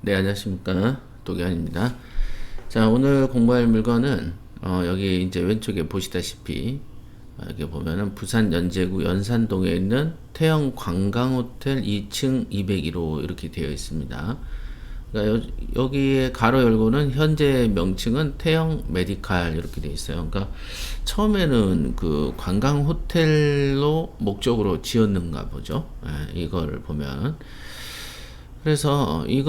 네, 안녕하십니까. 도겸입니다. 자, 오늘 공부할 물건은, 여기 이제 왼쪽에 보시다시피, 여기 보면은 부산 연제구 연산동에 있는 태영 관광호텔 2층 201호 이렇게 되어 있습니다. 그러니까 여기에 가로 열고는 현재 명칭은 태영 메디칼 이렇게 되어 있어요. 그러니까 처음에는 그 관광 호텔로 목적으로 지었는가 보죠. 예, 이걸 보면. 그래서 이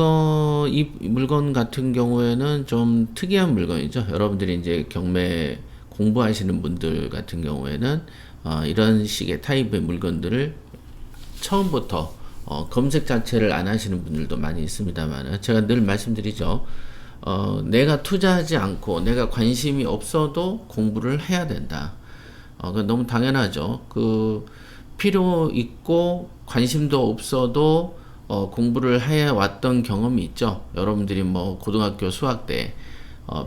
물건 같은 경우에는 좀 특이한 물건이죠. 여러분들이 이제 경매 공부하시는 분들 같은 경우에는 이런 식의 타입의 물건들을 처음부터 검색 자체를 안 하시는 분들도 많이 있습니다만, 제가 늘 말씀드리죠. 내가 투자하지 않고 내가 관심이 없어도 공부를 해야 된다. 그건 너무 당연하죠. 그 필요 있고 관심도 없어도 공부를 해왔던 경험이 있죠. 여러분들이 뭐 고등학교 수학 때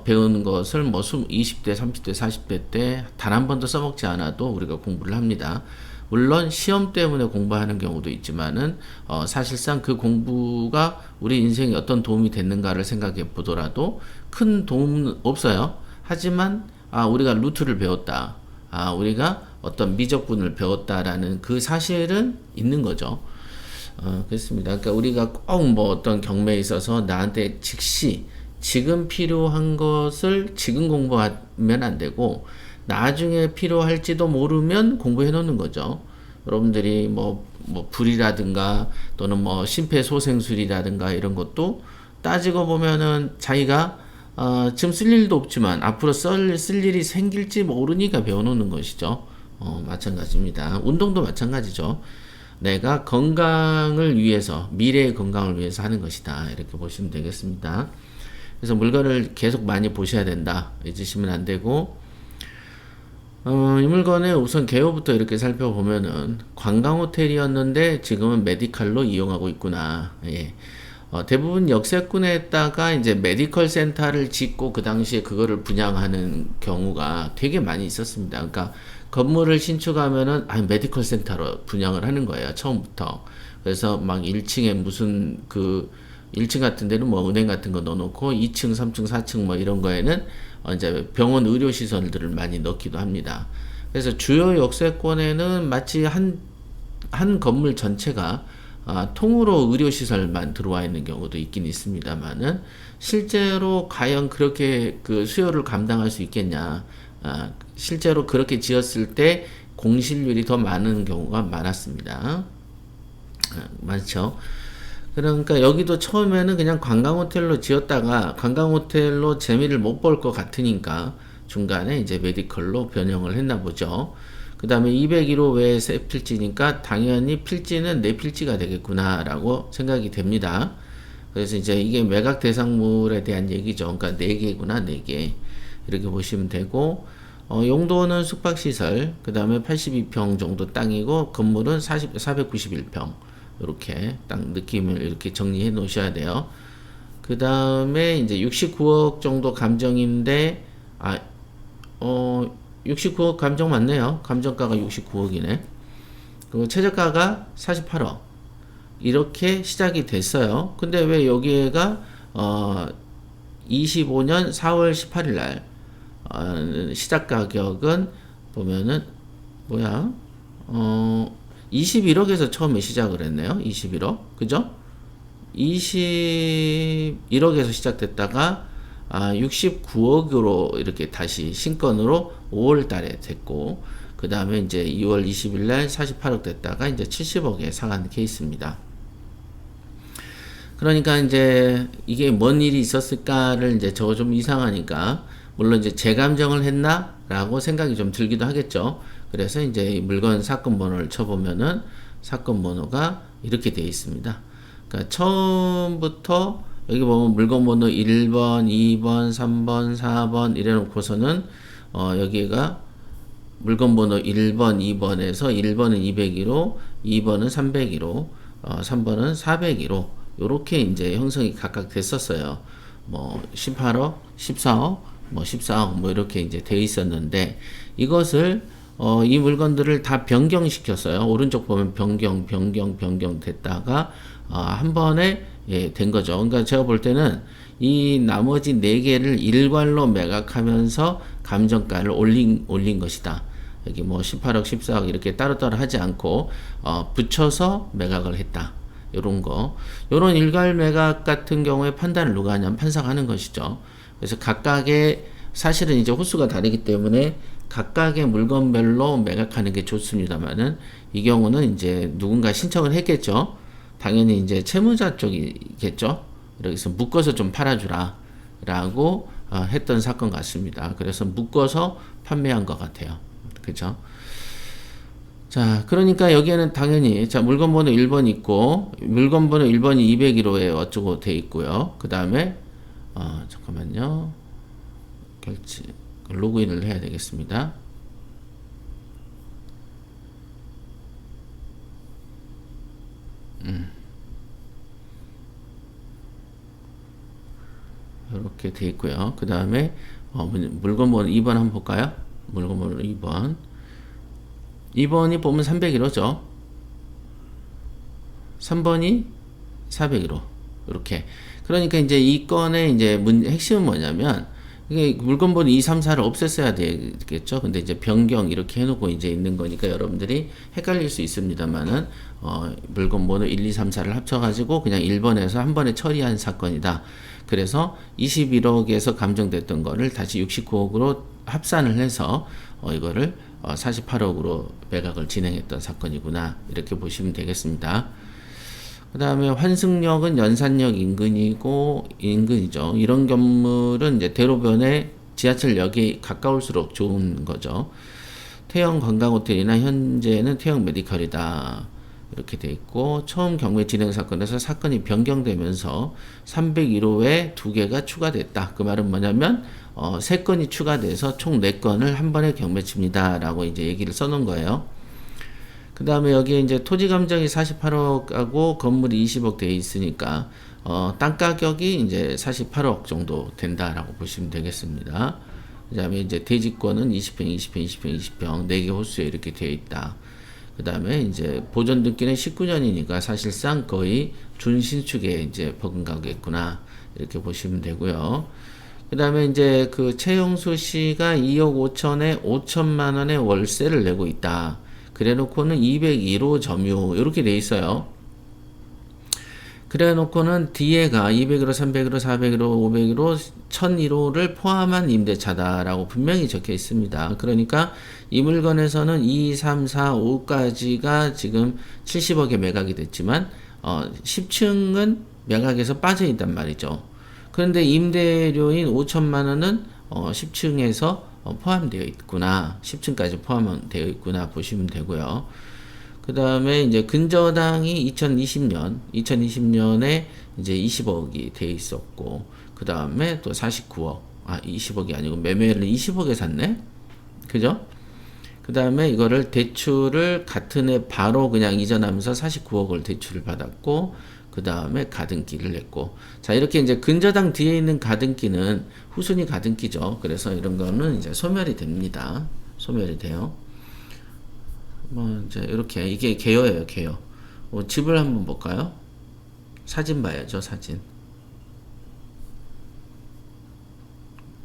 배우는 것을 뭐 20대, 30대, 40대 때 단 한 번도 써먹지 않아도 우리가 공부를 합니다. 물론 시험 때문에 공부하는 경우도 있지만은 사실상 그 공부가 우리 인생에 어떤 도움이 됐는가를 생각해 보더라도 큰 도움은 없어요. 하지만 우리가 루트를 배웠다. 우리가 어떤 미적분을 배웠다라는 그 사실은 있는 거죠. 그렇습니다. 그러니까 우리가 꼭 뭐 어떤 경매에 있어서 나한테 즉시 지금 필요한 것을 지금 공부하면 안 되고 나중에 필요할지도 모르면 공부해 놓는 거죠. 여러분들이 뭐 불이라든가 또는 뭐 심폐소생술이라든가 이런 것도 따지고 보면은 자기가 지금 쓸 일도 없지만 앞으로 쓸 일이 생길지 모르니까 배워놓는 것이죠. 마찬가지입니다. 운동도 마찬가지죠. 내가 건강을 위해서, 미래의 건강을 위해서 하는 것이다. 이렇게 보시면 되겠습니다. 그래서 물건을 계속 많이 보셔야 된다. 잊으시면 안 되고, 이 물건의 우선 개요부터 이렇게 살펴보면은 관광호텔이었는데 지금은 메디칼로 이용하고 있구나. 예. 대부분 역세권에다가 이제 메디컬 센터를 짓고 그 당시에 그거를 분양하는 경우가 되게 많이 있었습니다. 그러니까 건물을 신축하면은 메디컬 센터로 분양을 하는 거예요. 처음부터. 그래서 막 1층에 무슨 1층 같은 데는 뭐 은행 같은 거 넣어놓고 2층, 3층, 4층 뭐 이런 거에는 이제 병원 의료 시설들을 많이 넣기도 합니다. 그래서 주요 역세권에는 마치 한 건물 전체가 통으로 의료시설만 들어와 있는 경우도 있긴 있습니다만은 실제로 과연 그렇게 그 수요를 감당할 수 있겠냐. 실제로 그렇게 지었을 때 공실률이 더 많은 경우가 많았습니다. 많죠. 그러니까 여기도 처음에는 그냥 관광호텔로 지었다가 관광호텔로 재미를 못 볼 것 같으니까 중간에 이제 메디컬로 변형을 했나 보죠. 그 다음에 201호 외에 세 필지니까 당연히 필지는 네 필지가 되겠구나라고 생각이 됩니다. 그래서 이제 이게 매각 대상물에 대한 얘기죠. 그러니까 네 개구나, 네 개. 이렇게 보시면 되고, 용도는 숙박시설, 그 다음에 82평 정도 땅이고, 건물은 491평. 이렇게 딱 느낌을 이렇게 정리해 놓으셔야 돼요. 그 다음에 이제 69억 정도 감정인데, 69억 감정 맞네요. 감정가가 69억이네. 그리고 최저가가 48억. 이렇게 시작이 됐어요. 근데 왜 여기가 25년 4월 18일 날 시작 가격은 보면은 뭐야? 21억에서 처음에 시작을 했네요. 21억. 그죠? 21억에서 시작됐다가 69억으로 이렇게 다시 신건으로 5월 달에 됐고, 그 다음에 이제 2월 20일 날 48억 됐다가 이제 70억에 상한 케이스입니다. 그러니까 이제 이게 뭔 일이 있었을까를 이제 저거 좀 이상하니까, 물론 이제 재감정을 했나? 라고 생각이 좀 들기도 하겠죠. 그래서 이제 물건 사건 번호를 쳐보면은 사건 번호가 이렇게 되어 있습니다. 그러니까 처음부터 여기 보면 물건 번호 1번, 2번, 3번, 4번 이래 놓고서는 여기가 물건 번호 1번, 2번에서 1번은 201호, 2번은 301호, 3번은 401호 요렇게 이제 형성이 각각 됐었어요. 뭐 18억, 14억, 뭐 14억 뭐 이렇게 이제 되어 있었는데 이것을 이 물건들을 다 변경시켰어요. 오른쪽 보면 변경 됐다가 한 번에 된 거죠. 그러니까 제가 볼 때는 이 나머지 네 개를 일괄로 매각하면서 감정가를 올린 것이다. 여기 뭐 18억, 14억 이렇게 따로따로 하지 않고 붙여서 매각을 했다. 요런 거. 요런 일괄 매각 같은 경우에 판단을 누가 하냐면 판사가 하는 것이죠. 그래서 각각의 사실은 이제 호수가 다르기 때문에 각각의 물건별로 매각하는 게 좋습니다만은 이 경우는 이제 누군가 신청을 했겠죠. 당연히 이제 채무자 쪽이겠죠. 그래서 묶어서 좀 팔아주라 라고 했던 사건 같습니다. 그래서 묶어서 판매한 것 같아요. 그죠? 자, 그러니까 여기에는 당연히 자 물건 번호 1번 있고 물건 번호 1번이 201호에 어쩌고 돼 있고요. 그 다음에 잠깐만요. 결제 로그인을 해야 되겠습니다. 이렇게 돼 있고요. 그 다음에 물건 번호 2번 한번 볼까요? 물건 번호 2번. 2번이 보면 301호죠. 3번이 401호. 이렇게. 그러니까 이제 이 건의 이제 핵심은 뭐냐면 이게 물건 번호 2, 3, 4를 없앴어야 되겠죠. 근데 이제 변경 이렇게 해놓고 이제 있는 거니까 여러분들이 헷갈릴 수 있습니다만은 물건 번호 1, 2, 3, 4를 합쳐가지고 그냥 1번에서 한 번에 처리한 사건이다. 그래서 21억에서 감정됐던 거를 다시 69억으로 합산을 해서 이거를 48억으로 매각을 진행했던 사건이구나. 이렇게 보시면 되겠습니다. 그 다음에 환승역은 연산역 인근이죠. 이런 건물은 이제 대로변에 지하철역이 가까울수록 좋은 거죠. 태영 관광호텔이나 현재는 태영 메디컬이다. 이렇게 돼 있고 처음 경매 진행 사건에서 사건이 변경되면서 301호에 2개가 추가됐다. 그 말은 뭐냐면 3건이 추가돼서 총 4건을 한 번에 경매 칩니다. 라고 이제 얘기를 써놓은 거예요. 그 다음에 여기에 이제 토지 감정이 48억하고 건물이 20억 돼 있으니까 땅 가격이 이제 48억 정도 된다라고 보시면 되겠습니다. 그 다음에 이제 대지권은 20평, 20평, 20평, 20평 4개 호수에 이렇게 되어 있다. 그 다음에 이제 보존 등기는 19년이니까 사실상 거의 준신축에 이제 버금가겠구나 이렇게 보시면 되고요. 그 다음에 이제 그 최용수 씨가 2억 5천에 5천만 원의 월세를 내고 있다. 그래 놓고는 201호 점유 이렇게 돼 있어요. 그래 놓고는 뒤에가 201호, 301호, 401호, 501호, 1001호를 포함한 임대차다라고 분명히 적혀 있습니다. 그러니까 이 물건에서는 2, 3, 4, 5까지가 지금 70억에 매각이 됐지만 10층은 매각에서 빠져 있단 말이죠. 그런데 임대료인 5천만 원은 10층에서 포함되어 있구나. 10층까지 포함되어 있구나 보시면 되고요. 그 다음에 이제 근저당이 2020년에 이제 20억이 돼 있었고, 그 다음에 또 49억. 20억이 아니고 매매를 20억에 샀네? 그죠? 그 다음에 이거를 대출을 같은 해 바로 그냥 이전하면서 49억을 대출을 받았고, 그 다음에 가등기를 냈고. 자, 이렇게 이제 근저당 뒤에 있는 가등기는 후순위 가등기죠. 그래서 이런 거는 이제 소멸이 됩니다. 소멸이 돼요. 뭐, 이제 이렇게. 이게 개요예요, 개요. 집을 한번 볼까요? 사진 봐야죠, 사진.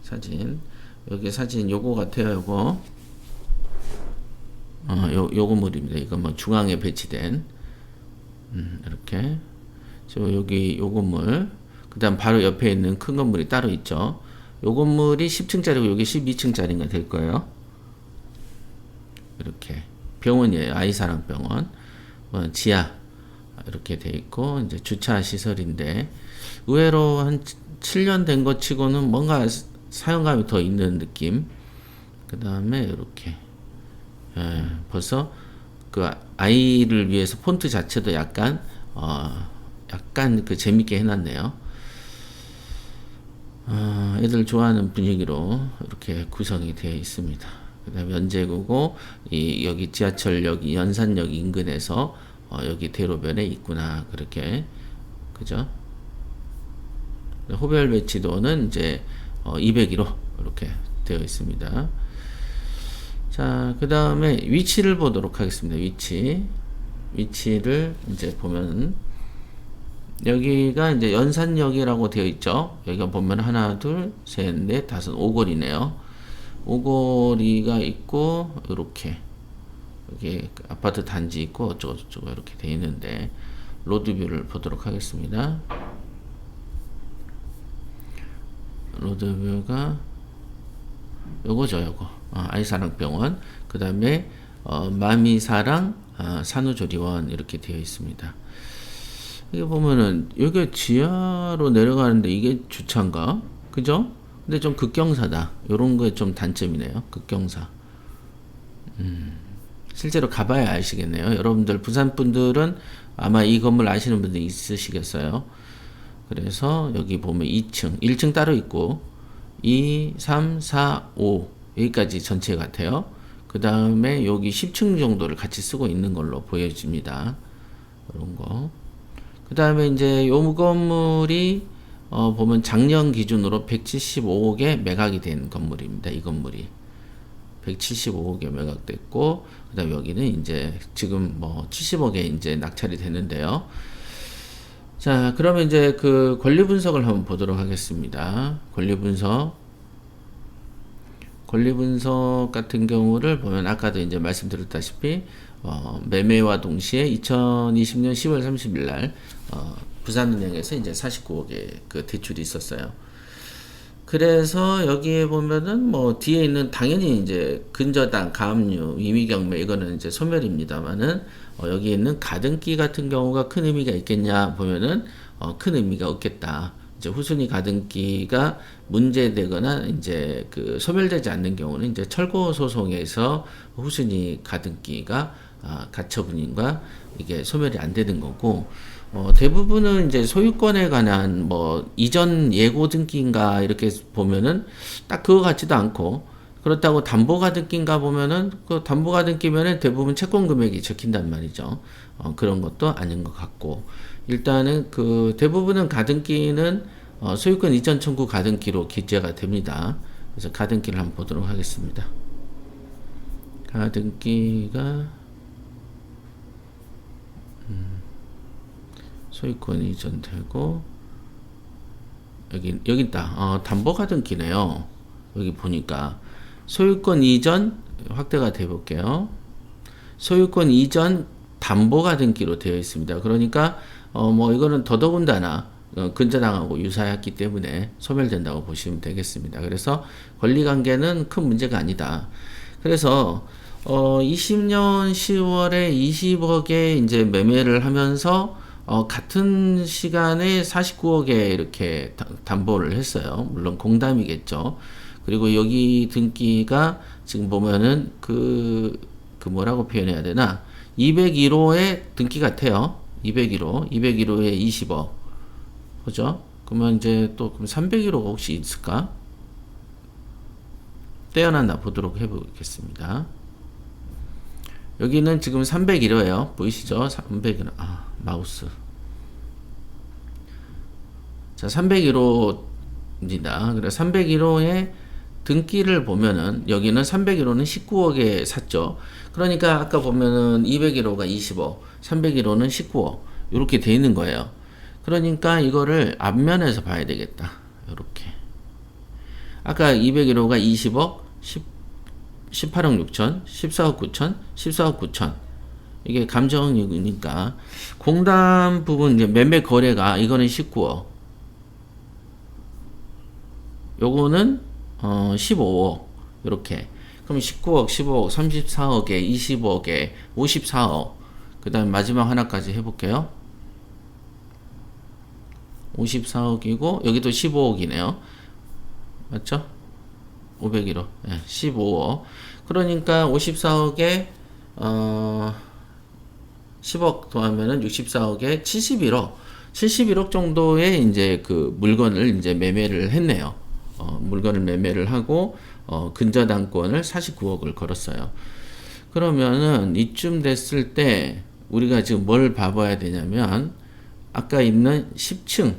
사진. 여기 사진 요거 같아요, 요거. 요 건물입니다. 이거 뭐 중앙에 배치된. 이렇게. 여기 요 건물, 그 다음 바로 옆에 있는 큰 건물이 따로 있죠. 요 건물이 10층짜리고 여기 12층짜리가 될 거예요. 이렇게 병원이에요. 아이사랑병원. 지하 이렇게 돼 있고 이제 주차 시설인데 의외로 한 7년 된 것 치고는 뭔가 사용감이 더 있는 느낌. 그 다음에 이렇게 벌써 그 아이를 위해서 폰트 자체도 약간 그 재밌게 해놨네요. 애들 좋아하는 분위기로 이렇게 구성이 되어 있습니다. 그 다음에 연제구고, 여기 지하철역, 연산역 인근에서, 여기 대로변에 있구나. 그렇게. 그죠? 호별 배치도는 이제, 201호. 이렇게 되어 있습니다. 자, 그 다음에 위치를 보도록 하겠습니다. 위치를 이제 보면, 여기가 이제 연산역이라고 되어 있죠. 여기가 보면 하나, 둘, 셋, 넷, 다섯, 오거리네요. 오거리가 있고, 이렇게. 여기 아파트 단지 있고, 어쩌고저쩌고 이렇게 되어 있는데, 로드뷰를 보도록 하겠습니다. 로드뷰가 요거죠, 요거. 아이사랑병원. 그 다음에, 마미사랑, 산후조리원 이렇게 되어 있습니다. 이게 보면은, 여기 지하로 내려가는데 이게 주차인가? 그죠? 근데 좀 극경사다. 요런 거에 좀 단점이네요. 극경사. 실제로 가봐야 아시겠네요. 여러분들, 부산 분들은 아마 이 건물 아시는 분들이 있으시겠어요. 그래서 여기 보면 2층, 1층 따로 있고, 2, 3, 4, 5, 여기까지 전체 같아요. 그 다음에 여기 10층 정도를 같이 쓰고 있는 걸로 보여집니다. 이런 거. 그 다음에 이제 요 건물이, 보면 작년 기준으로 175억에 매각이 된 건물입니다. 이 건물이. 175억에 매각됐고, 그 다음에 여기는 이제 지금 뭐 70억에 이제 낙찰이 됐는데요. 자, 그러면 이제 그 권리 분석을 한번 보도록 하겠습니다. 권리 분석 같은 경우를 보면 아까도 이제 말씀드렸다시피 매매와 동시에 2020년 10월 30일 날 부산은행에서 이제 49억의 그 대출이 있었어요. 그래서 여기에 보면은 뭐 뒤에 있는 당연히 이제 근저당, 가압류, 임의경매 이거는 이제 소멸입니다만은 여기에 있는 가등기 같은 경우가 큰 의미가 있겠냐 보면은 큰 의미가 없겠다. 이제 후순위 가등기가 문제되거나 이제 그 소멸되지 않는 경우는 이제 철거 소송에서 후순위 가등기가 가처분인과 이게 소멸이 안 되는 거고, 대부분은 이제 소유권에 관한 뭐 이전 예고 등기인가 이렇게 보면은 딱 그거 같지도 않고, 그렇다고 담보 가등기인가 보면은 그 담보 가등기면은 대부분 채권 금액이 적힌단 말이죠. 그런 것도 아닌 것 같고, 일단은 그 대부분은 가등기는 소유권 이전 청구 가등기로 기재가 됩니다. 그래서 가등기를 한번 보도록 하겠습니다. 가등기가 소유권 이전되고, 여기 있다. 담보 가등기네요. 여기 보니까 소유권 이전 확대가 돼 볼게요. 소유권 이전 담보 가등기로 되어 있습니다. 그러니까 뭐 이거는 더더군다나 근저당하고 유사했기 때문에 소멸된다고 보시면 되겠습니다. 그래서 권리관계는 큰 문제가 아니다. 그래서 20년 10월에 20억에 이제 매매를 하면서 같은 시간에 49억에 이렇게 담보를 했어요. 물론 공담이겠죠. 그리고 여기 등기가 지금 보면은 그 뭐라고 표현해야 되나? 201호의 등기 같아요. 201호에 20억. 그죠? 그러면 이제 또 그럼 301호가 혹시 있을까? 떼어놨나 보도록 해보겠습니다. 여기는 지금 301호예요. 보이시죠? 301호. 마우스. 자, 301호입니다. 그래서 301호의 등기를 보면은 여기는 301호는 19억에 샀죠. 그러니까 아까 보면은 201호가 20억, 301호는 19억 이렇게 돼 있는 거예요. 그러니까 이거를 앞면에서 봐야 되겠다. 이렇게. 아까 201호가 20억, 18억 6천, 14억 9천, 14억 9천. 이게 감정이니까 공담 부분 이제 매매 거래가 이거는 19억. 요거는 15억. 이렇게. 그럼 19억, 15억, 34억에 20억에 54억. 그다음 마지막 하나까지 해 볼게요. 54억이고 여기도 15억이네요. 맞죠? 501호. 네, 15억. 그러니까 54억에 10억 더하면은 64억에 71억 정도의 이제 그 물건을 이제 매매를 했네요. 물건을 매매를 하고 근저당권을 49억을 걸었어요. 그러면은 이쯤 됐을 때 우리가 지금 뭘 봐봐야 되냐면 아까 있는 10층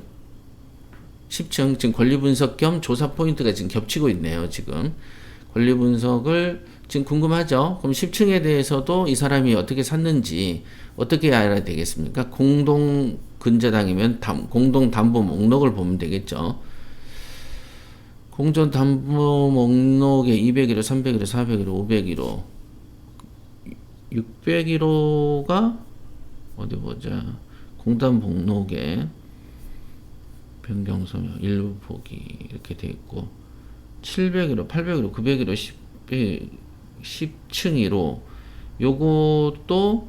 지금 권리 분석 겸 조사 포인트가 지금 겹치고 있네요. 지금 권리 분석을 지금 궁금하죠? 그럼 10층에 대해서도 이 사람이 어떻게 샀는지 어떻게 알아야 되겠습니까? 공동 근저당이면 공동 담보 목록을 보면 되겠죠. 공동 담보 목록에 201호, 301호, 401호, 501호, 601호가 어디 보자. 공단 목록에 변경 소명 일부 보기 이렇게 돼 있고 701호, 801호, 901호, 10층1호 요것도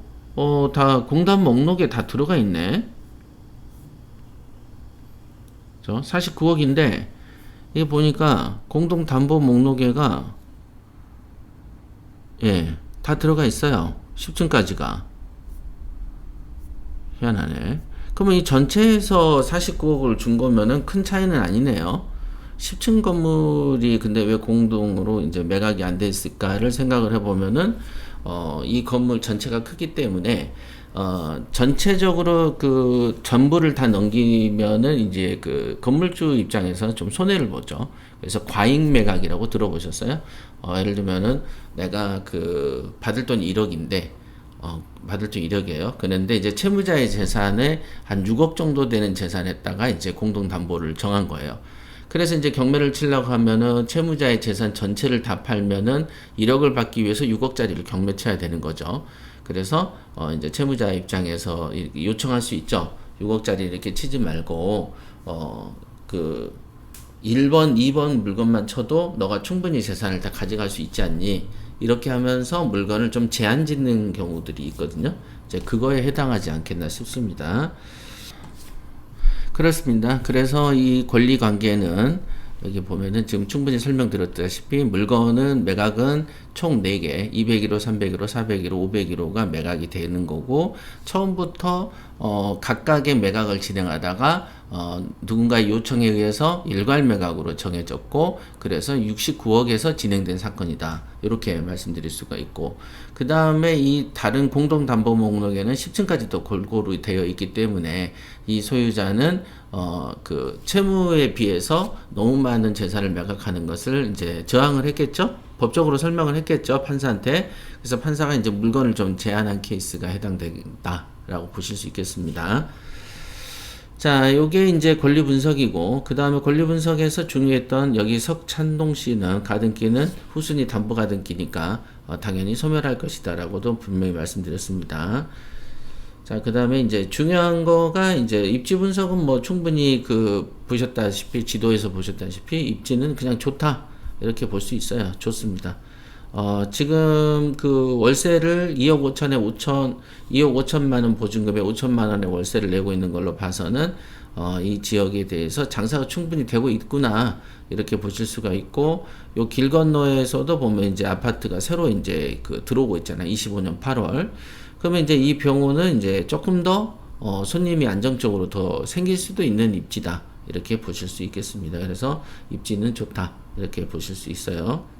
다 공단 목록에 다 들어가 있네. 49억인데 이게 보니까 공동 담보 목록에가 다 들어가 있어요. 10층까지가. 희한하네. 그러면 이 전체에서 49억을 준 거면은 큰 차이는 아니네요. 10층 건물이 근데 왜 공동으로 이제 매각이 안 됐을까를 생각을 해보면은 이 건물 전체가 크기 때문에 전체적으로 그 전부를 다 넘기면은 이제 그 건물주 입장에서 좀 손해를 보죠. 그래서 과잉 매각이라고 들어보셨어요? 예를 들면은 내가 그 받을 돈 1억인데 받을 돈 1억이에요. 그런데 이제 채무자의 재산에 한 6억 정도 되는 재산에다가 이제 공동 담보를 정한 거예요. 그래서 이제 경매를 치려고 하면은 채무자의 재산 전체를 다 팔면은 1억을 받기 위해서 6억짜리를 경매 쳐야 되는 거죠. 그래서 이제 채무자 입장에서 요청할 수 있죠. 6억짜리 이렇게 치지 말고 그 1번, 2번 물건만 쳐도 너가 충분히 재산을 다 가져갈 수 있지 않니? 이렇게 하면서 물건을 좀 제한 짓는 경우들이 있거든요. 이제 그거에 해당하지 않겠나 싶습니다. 그렇습니다. 그래서 이 권리 관계는 여기 보면은 지금 충분히 설명드렸다시피 물건은 매각은 총 4개, 201호, 301호, 401호, 501호가 매각이 되는 거고 처음부터 각각의 매각을 진행하다가 누군가의 요청에 의해서 일괄 매각으로 정해졌고 그래서 69억에서 진행된 사건이다. 이렇게 말씀드릴 수가 있고 그 다음에 이 다른 공동담보 목록에는 10층까지도 골고루 되어 있기 때문에 이 소유자는 그 채무에 비해서 너무 많은 재산을 매각하는 것을 이제 저항을 했겠죠. 법적으로 설명을 했겠죠. 판사한테. 그래서 판사가 이제 물건을 좀 제한한 케이스가 해당된다라고 보실 수 있겠습니다. 자, 요게 이제 권리 분석이고, 그 다음에 권리 분석에서 중요했던 여기 석찬동 씨는 가등기는 후순위 담보 가등기니까 당연히 소멸할 것이다라고도 분명히 말씀드렸습니다. 자, 그 다음에 이제 중요한 거가 이제 입지 분석은 뭐 충분히 그 보셨다시피 지도에서 보셨다시피 입지는 그냥 좋다 이렇게 볼 수 있어요. 좋습니다. 지금 그 월세를 2억 5천만 원 보증금에 5천만 원의 월세를 내고 있는 걸로 봐서는 이 지역에 대해서 장사가 충분히 되고 있구나 이렇게 보실 수가 있고 요 길 건너에서도 보면 이제 아파트가 새로 이제 그 들어오고 있잖아요. 25년 8월. 그러면 이제 이 병원은 이제 조금 더 손님이 안정적으로 더 생길 수도 있는 입지다 이렇게 보실 수 있겠습니다. 그래서 입지는 좋다 이렇게 보실 수 있어요.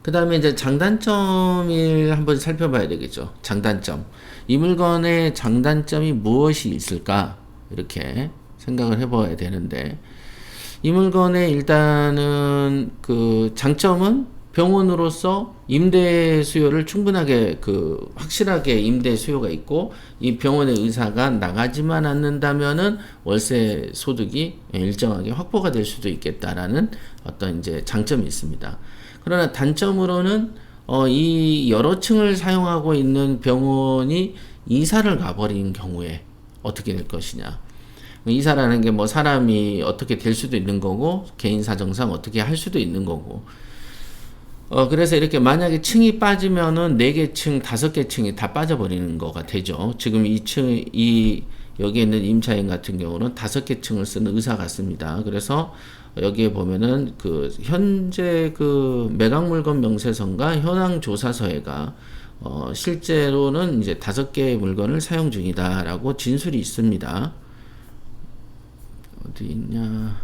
그 다음에 이제 장단점을 한번 살펴봐야 되겠죠. 장단점. 이 물건의 장단점이 무엇이 있을까? 이렇게 생각을 해봐야 되는데, 이 물건의 일단은 그 장점은 병원으로서 임대 수요를 충분하게 그 확실하게 임대 수요가 있고 이 병원의 의사가 나가지만 않는다면은 월세 소득이 일정하게 확보가 될 수도 있겠다라는 어떤 이제 장점이 있습니다. 그러나 단점으로는 이 여러 층을 사용하고 있는 병원이 이사를 가버린 경우에 어떻게 될 것이냐. 이사라는 게 뭐 사람이 어떻게 될 수도 있는 거고 개인 사정상 어떻게 할 수도 있는 거고 그래서 이렇게 만약에 층이 빠지면은 4개 층, 5개 층이 다 빠져버리는 거가 되죠. 지금 여기에 있는 임차인 같은 경우는 5개 층을 쓰는 의사 같습니다. 그래서 여기에 보면은 그 현재 그 매각물건 명세서인가 현황조사서에가 실제로는 이제 5개의 물건을 사용 중이다라고 진술이 있습니다. 어디 있냐?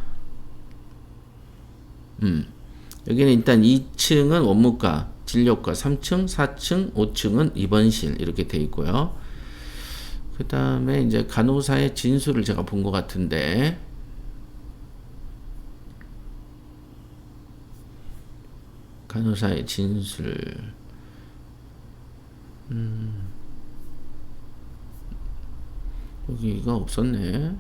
여기는 일단 2층은 원무과, 진료과, 3층, 4층, 5층은 입원실 이렇게 돼 있고요. 그 다음에 이제 간호사의 진술을 제가 본 것 같은데 간호사의 진술. 여기가 없었네.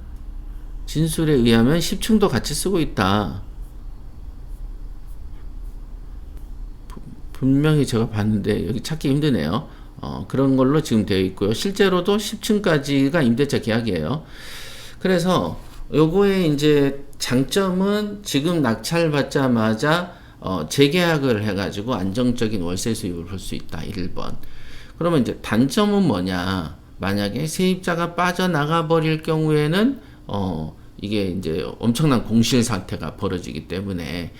진술에 의하면 10층도 같이 쓰고 있다. 분명히 제가 봤는데 여기 찾기 힘드네요. 그런 걸로 지금 되어 있고요. 실제로도 10층까지가 임대차 계약이에요. 그래서 요거의 이제 장점은 지금 낙찰 받자마자 재계약을 해가지고 안정적인 월세 수입을 볼 수 있다. 1번. 그러면 이제 단점은 뭐냐? 만약에 세입자가 빠져나가 버릴 경우에는 이게 이제 엄청난 공실 사태가 벌어지기 때문에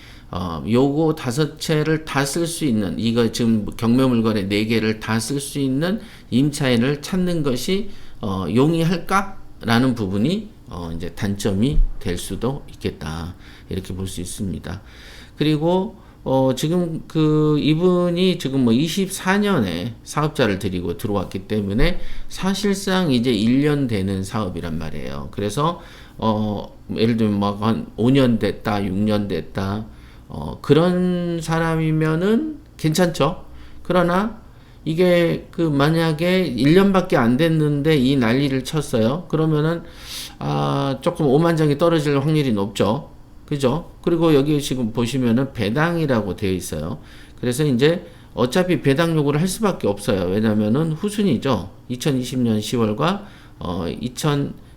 요거 5채를 다 쓸 수 있는, 이거 지금 경매 물건의 4개를 다 쓸 수 있는 임차인을 찾는 것이 용이할까라는 부분이 이제 단점이 될 수도 있겠다. 이렇게 볼 수 있습니다. 그리고 지금 이분이 지금 뭐 24년에 사업자를 데리고 들어왔기 때문에 사실상 이제 1년 되는 사업이란 말이에요. 그래서 예를 들면 막 한 5년 됐다, 6년 됐다, 그런 사람이면은 괜찮죠. 그러나 이게 만약에 1년밖에 안 됐는데 이 난리를 쳤어요. 그러면은 조금 오만정이 떨어질 확률이 높죠. 그죠? 그리고 여기 지금 보시면은 배당이라고 되어 있어요. 그래서 이제 어차피 배당 요구를 할 수밖에 없어요. 왜냐면은 후순위죠. 2020년 10월과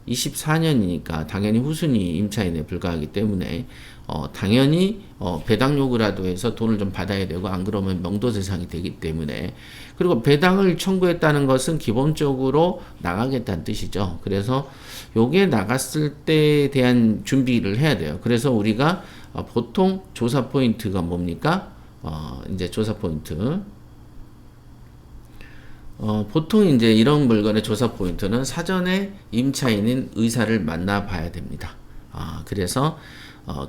2024년이니까 당연히 후순위 임차인에 불과하기 때문에 당연히 배당 요구라도 해서 돈을 좀 받아야 되고, 안 그러면 명도 대상이 되기 때문에. 그리고 배당을 청구했다는 것은 기본적으로 나가겠다는 뜻이죠. 그래서 요게 나갔을 때에 대한 준비를 해야 돼요. 그래서 우리가 보통 조사 포인트가 뭡니까? 이제 조사 포인트. 보통 이제 이런 물건의 조사 포인트는 사전에 임차인인 의사를 만나 봐야 됩니다. 그래서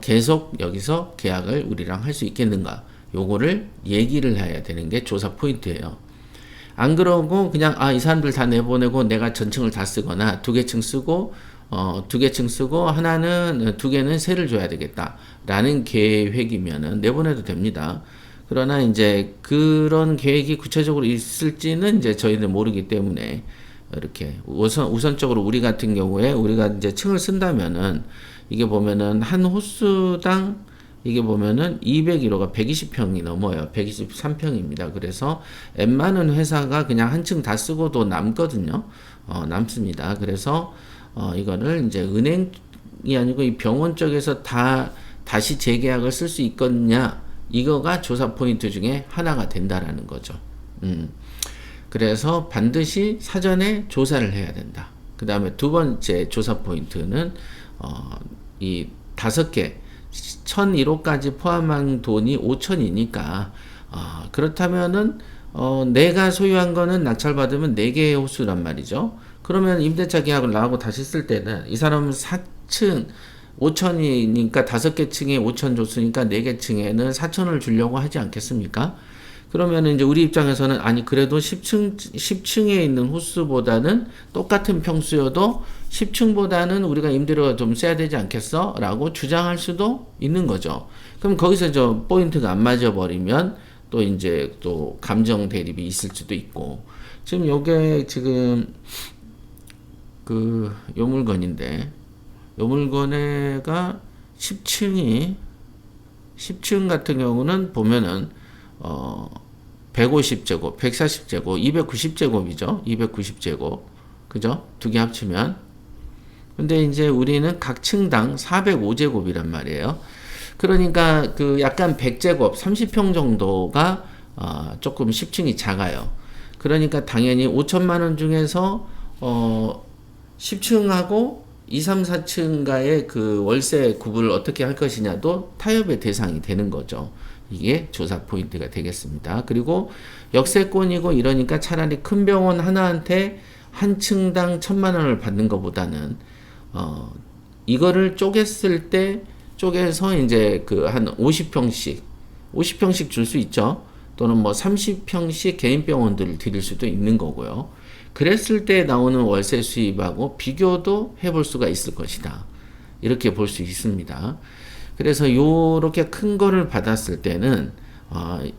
계속 여기서 계약을 우리랑 할 수 있겠는가? 요거를 얘기를 해야 되는 게 조사 포인트예요. 안 그러고 그냥 이 사람들 다 내보내고 내가 전층을 다 쓰거나 2개 층 쓰고 2개 층 쓰고 하나는 2개는 세를 줘야 되겠다 라는 계획이면은 내보내도 됩니다. 그러나 이제 그런 계획이 구체적으로 있을지는 이제 저희는 모르기 때문에 이렇게 우선적으로 우리 같은 경우에 우리가 이제 층을 쓴다면은 이게 보면은 한 호수당 이게 보면은 201호가 120평이 넘어요. 123평입니다. 그래서 웬만한 회사가 그냥 한 층 다 쓰고도 남거든요. 남습니다. 그래서 이거를 이제 은행이 아니고 이 병원 쪽에서 다시 재계약을 쓸 수 있겠냐, 이거가 조사 포인트 중에 하나가 된다라는 거죠. 그래서 반드시 사전에 조사를 해야 된다. 그 다음에 두 번째 조사 포인트는 이 5개 1001호까지 포함한 돈이 5천이니까 그렇다면은 내가 소유한 거는 낙찰받으면 4개의 호수란 말이죠. 그러면 임대차 계약을 나하고 다시 쓸 때는 이 사람은 4층 5천이니까 5개 층에 5천 줬으니까 4개 층에는 4천을 주려고 하지 않겠습니까? 그러면 이제 우리 입장에서는 아니 그래도 10층에 있는 호수보다는 똑같은 평수여도 10층보다는 우리가 임대료가 좀 세야 되지 않겠어? 라고 주장할 수도 있는 거죠. 그럼 거기서 저 포인트가 안 맞아 버리면 또 이제 또 감정 대립이 있을 수도 있고. 지금 요게 지금 요 물건인데, 요 물건에가 10층 같은 경우는 보면은 150제곱, 140제곱, 290제곱이죠. 290제곱. 그죠? 2개 합치면. 근데 이제 우리는 각 층당 405제곱이란 말이에요. 그러니까 약간 100제곱, 30평 정도가 조금 10층이 작아요. 그러니까 당연히 5천만 원 중에서 10층하고 2, 3, 4층가의 월세 구분을 어떻게 할 것이냐도 타협의 대상이 되는 거죠. 이게 조사 포인트가 되겠습니다. 그리고 역세권이고 이러니까 차라리 큰 병원 하나한테 한 층당 1,000만 원을 받는 것보다는 이거를 쪼갰을 때 쪼개서 이제 한 50평씩 줄 수 있죠. 또는 뭐 30평씩 개인 병원들을 드릴 수도 있는 거고요. 그랬을 때 나오는 월세 수입하고 비교도 해볼 수가 있을 것이다. 이렇게 볼 수 있습니다. 그래서 요렇게 큰 거를 받았을 때는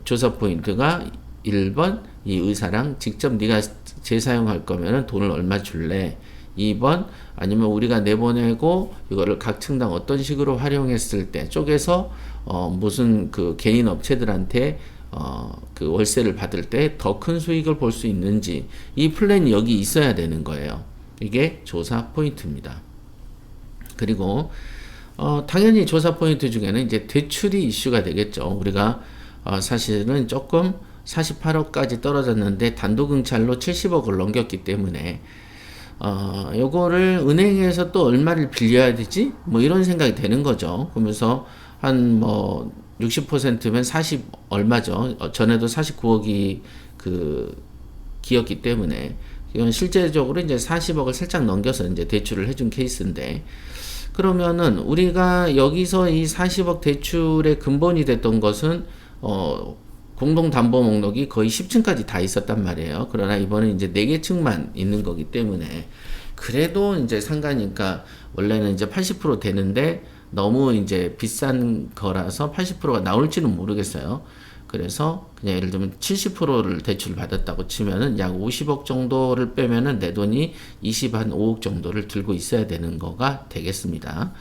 조사 포인트가 1번 이 의사랑 직접 네가 재사용할 거면은 돈을 얼마 줄래? 2번 아니면 우리가 내보내고 이거를 각 층당 어떤 식으로 활용했을 때 쪼개서 무슨 그 개인 업체들한테 그 월세를 받을 때 더 큰 수익을 볼 수 있는지 이 플랜이 여기 있어야 되는 거예요. 이게 조사 포인트입니다. 그리고 당연히 조사 포인트 중에는 이제 대출이 이슈가 되겠죠. 우리가 사실은 조금 48억까지 떨어졌는데 단독응찰로 70억을 넘겼기 때문에 요거를 은행에서 또 얼마를 빌려야 되지? 뭐 이런 생각이 되는 거죠. 그러면서 한 뭐 60%면 40 얼마죠. 전에도 49억이 그 기였기 때문에 이건 실제적으로 이제 40억을 살짝 넘겨서 이제 대출을 해준 케이스인데 그러면은 우리가 여기서 이 40억 대출의 근본이 됐던 것은 공동담보 목록이 거의 10층까지 다 있었단 말이에요. 그러나 이번에 이제 4개 층만 있는 거기 때문에 그래도 이제 상가니까 원래는 이제 80% 되는데 너무 이제 비싼 거라서 80%가 나올지는 모르겠어요. 그래서 그냥 예를 들면 70%를 대출을 받았다고 치면은 약 50억 정도를 빼면은 내 돈이 25억 정도를 들고 있어야 되는 거가 되겠습니다.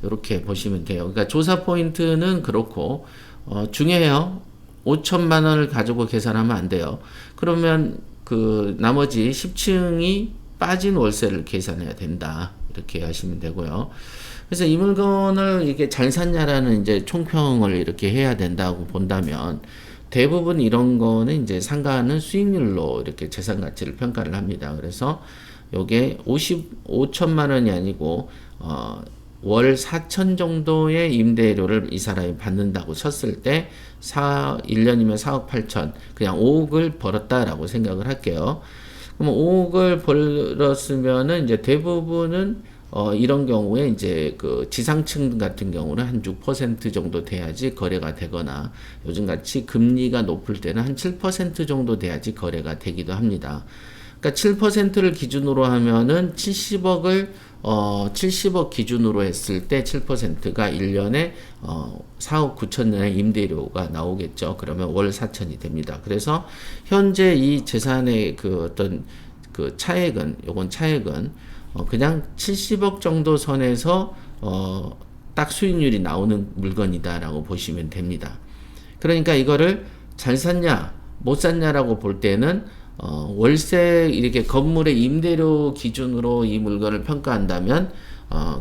이렇게 보시면 돼요. 그러니까 조사 포인트는 그렇고 중요해요. 5천만 원을 가지고 계산하면 안 돼요. 그러면 그 나머지 10층이 빠진 월세를 계산해야 된다. 이렇게 하시면 되고요. 그래서 이 물건을 이게 잘 샀냐라는 이제 총평을 이렇게 해야 된다고 본다면 대부분 이런 거는 이제 상가는 수익률로 이렇게 재산 가치를 평가를 합니다. 그래서 요게 55천만 원이 아니고 월 4천 정도의 임대료를 이 사람이 받는다고 쳤을 때 1년이면 4억 8천 그냥 5억을 벌었다라고 생각을 할게요. 그럼 5억을 벌었으면은 이제 대부분은 이런 경우에 이제 그 지상층 같은 경우는 한 6% 정도 돼야지 거래가 되거나 요즘 같이 금리가 높을 때는 한 7% 정도 돼야지 거래가 되기도 합니다. 그러니까 7%를 기준으로 하면은 70억 기준으로 했을 때 7%가 1년에 4억 9천년의 임대료가 나오겠죠. 그러면 월 4천이 됩니다. 그래서 현재 이 재산의 그 어떤 그 차액은 요건 차액은 그냥 70억 정도 선에서 딱 수익률이 나오는 물건이다라고 보시면 됩니다. 그러니까 이거를 잘 샀냐 못 샀냐라고 볼 때는 월세 이렇게 건물의 임대료 기준으로 이 물건을 평가한다면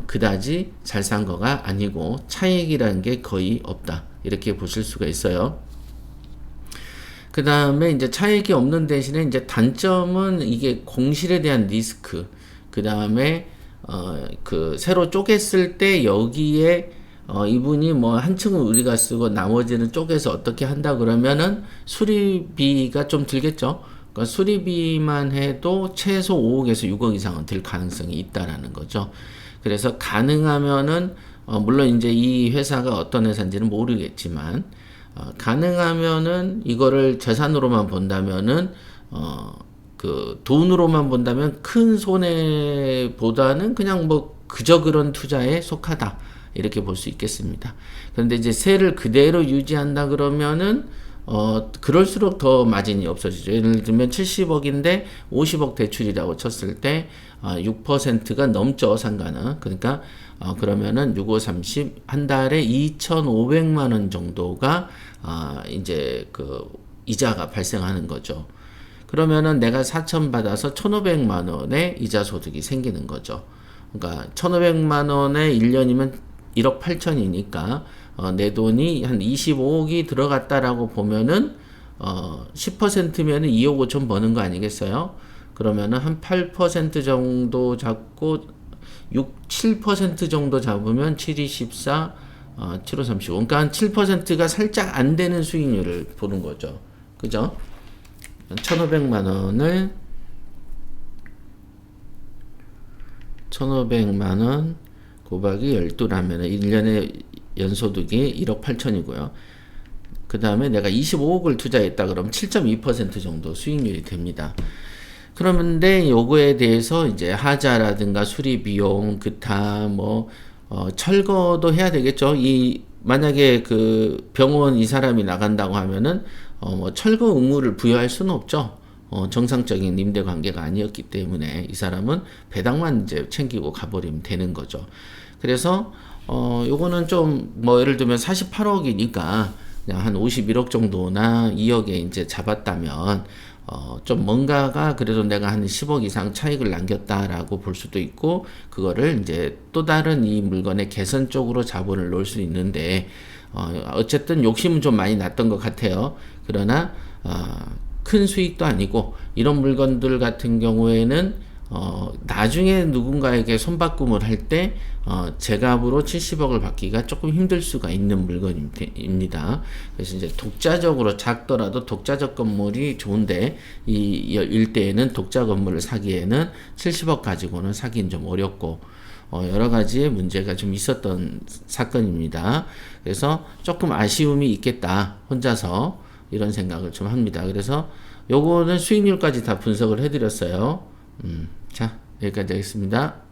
그다지 잘 산 거가 아니고 차익이라는 게 거의 없다 이렇게 보실 수가 있어요. 그 다음에 이제 차익이 없는 대신에 이제 단점은 이게 공실에 대한 리스크 그 다음에 그 새로 쪼갰을 때 여기에 이분이 뭐 한 층은 우리가 쓰고 나머지는 쪼개서 어떻게 한다 그러면은 수리비가 좀 들겠죠. 그러니까 수리비만 해도 최소 5억에서 6억 이상은 들 가능성이 있다라는 거죠. 그래서 가능하면은 물론 이제 이 회사가 어떤 회사인지는 모르겠지만 가능하면은 이거를 재산으로만 본다면은 그 돈으로만 본다면 큰 손해보다는 그냥 뭐 그저 그런 투자에 속하다 이렇게 볼 수 있겠습니다. 그런데 이제 세를 그대로 유지한다 그러면은 그럴수록 더 마진이 없어지죠. 예를 들면 70억인데 50억 대출이라고 쳤을 때 6%가 넘죠 상가는. 그러니까 그러면은 6, 5, 30 한 달에 2,500만 원 정도가 이제 그 이자가 발생하는 거죠. 그러면은 내가 4천 받아서 1,500만 원의 이자 소득이 생기는 거죠. 그러니까 1,500만 원에 1년이면 1억 8천이니까 내 돈이 한 25억이 들어갔다라고 보면은 10%면은 2억 5천 버는 거 아니겠어요? 그러면은 한 8% 정도 잡고 7% 정도 잡으면 7, 2, 14, 7, 5, 35. 그러니까 한 7%가 살짝 안 되는 수익률을 보는 거죠. 그죠? 1,500만 원을 1,500만 원 곱하기 12라면 1년에 연소득이 1억 8천이고요. 그 다음에 내가 25억을 투자했다 그러면 7.2% 정도 수익률이 됩니다. 그런데 요거에 대해서 이제 하자라든가 수리 비용, 기타 뭐 철거도 해야 되겠죠. 이 만약에 그 병원 이 사람이 나간다고 하면은 뭐 철거 의무를 부여할 수는 없죠. 정상적인 임대 관계가 아니었기 때문에 이 사람은 배당만 이제 챙기고 가버리면 되는 거죠. 그래서 요거는 좀 뭐 예를 들면 48억이니까 그냥 한 51억 정도나 2억에 이제 잡았다면 좀 뭔가가 그래도 내가 한 10억 이상 차익을 남겼다라고 볼 수도 있고, 그거를 이제 또 다른 이 물건의 개선 쪽으로 자본을 놓을 수 있는데, 어쨌든 욕심은 좀 많이 났던 것 같아요. 그러나 큰 수익도 아니고, 이런 물건들 같은 경우에는 나중에 누군가에게 손바꿈을 할 때 제값으로 70억을 받기가 조금 힘들 수가 있는 물건입니다. 그래서 이제 독자적으로 작더라도 독자적 건물이 좋은데, 이 일대에는 독자 건물을 사기에는 70억 가지고는 사기는 좀 어렵고, 여러 가지의 문제가 좀 있었던 사건입니다. 그래서 조금 아쉬움이 있겠다, 혼자서 이런 생각을 좀 합니다. 그래서 요거는 수익률까지 다 분석을 해드렸어요. 자, 여기까지 하겠습니다.